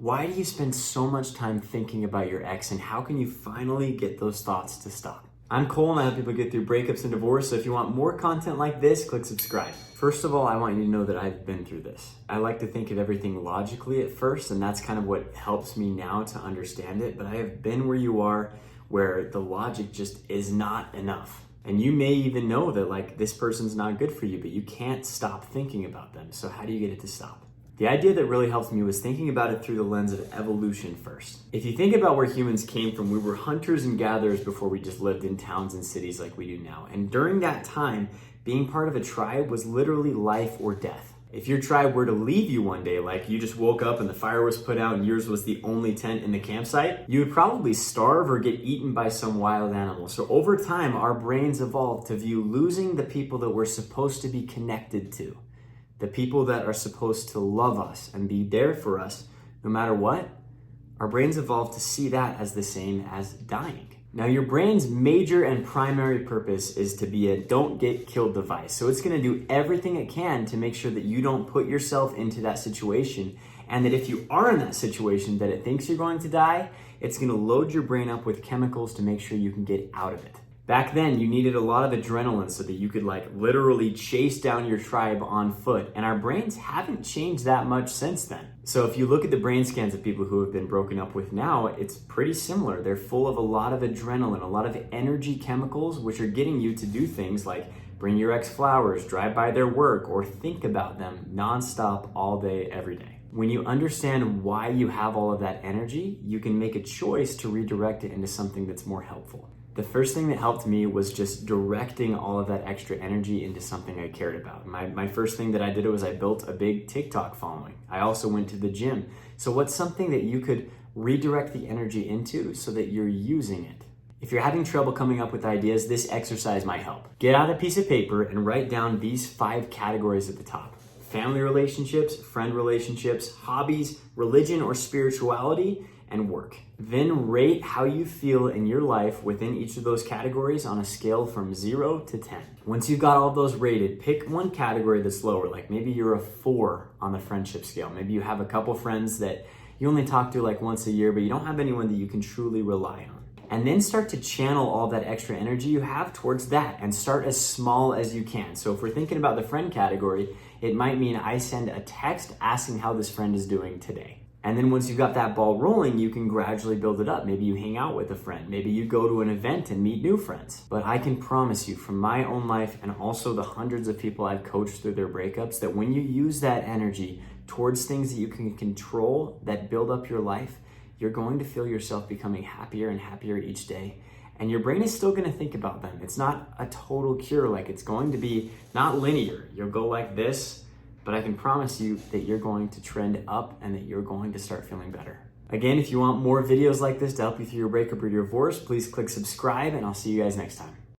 Why do you spend so much time thinking about your ex, and how can you finally get those thoughts to stop? I'm Cole and I help people get through breakups and divorce, so if you want more content like this, click subscribe. First of all, I want you to know that I've been through this. I like to think of everything logically at first, and that's kind of what helps me now to understand it, but I have been where you are, where the logic just is not enough. And you may even know that like this person's not good for you, but you can't stop thinking about them. So how do you get it to stop? The idea that really helped me was thinking about it through the lens of evolution first. If you think about where humans came from, we were hunters and gatherers before we just lived in towns and cities like we do now. And during that time, being part of a tribe was literally life or death. If your tribe were to leave you one day, like you just woke up and the fire was put out and yours was the only tent in the campsite, you would probably starve or get eaten by some wild animal. So over time, our brains evolved to view losing the people that we're supposed to be connected to, the people that are supposed to love us and be there for us no matter what. Our brains evolved to see that as the same as dying. Now, your brain's major and primary purpose is to be a don't get killed device. So it's gonna do everything it can to make sure that you don't put yourself into that situation, and that if you are in that situation that it thinks you're going to die, it's gonna load your brain up with chemicals to make sure you can get out of it. Back then, you needed a lot of adrenaline so that you could like literally chase down your tribe on foot. And our brains haven't changed that much since then. So if you look at the brain scans of people who have been broken up with now, it's pretty similar. They're full of a lot of adrenaline, a lot of energy chemicals, which are getting you to do things like bring your ex flowers, drive by their work, or think about them nonstop all day, every day. When you understand why you have all of that energy, you can make a choice to redirect it into something that's more helpful. The first thing that helped me was just directing all of that extra energy into something I cared about. My first thing that I did was I built a big TikTok following. I also went to the gym. So what's something that you could redirect the energy into so that you're using it? If you're having trouble coming up with ideas, this exercise might help. Get out a piece of paper and write down these 5 categories at the top: family relationships, friend relationships, hobbies, religion or spirituality, and work. Then rate how you feel in your life within each of those categories on a scale from 0 to 10. Once you've got all those rated, pick one category that's lower, like maybe you're a 4 on the friendship scale. Maybe you have a couple friends that you only talk to like once a year, but you don't have anyone that you can truly rely on. And then start to channel all that extra energy you have towards that, and start as small as you can. So if we're thinking about the friend category, it might mean I send a text asking how this friend is doing today. And then once you've got that ball rolling, you can gradually build it up. Maybe you hang out with a friend. Maybe you go to an event and meet new friends. But I can promise you from my own life, and also the hundreds of people I've coached through their breakups, that when you use that energy towards things that you can control, that build up your life, you're going to feel yourself becoming happier and happier each day. And your brain is still going to think about them. It's not a total cure. Like, it's going to be not linear. You'll go like this, but I can promise you that you're going to trend up and that you're going to start feeling better. Again, if you want more videos like this to help you through your breakup or your divorce, please click subscribe, and I'll see you guys next time.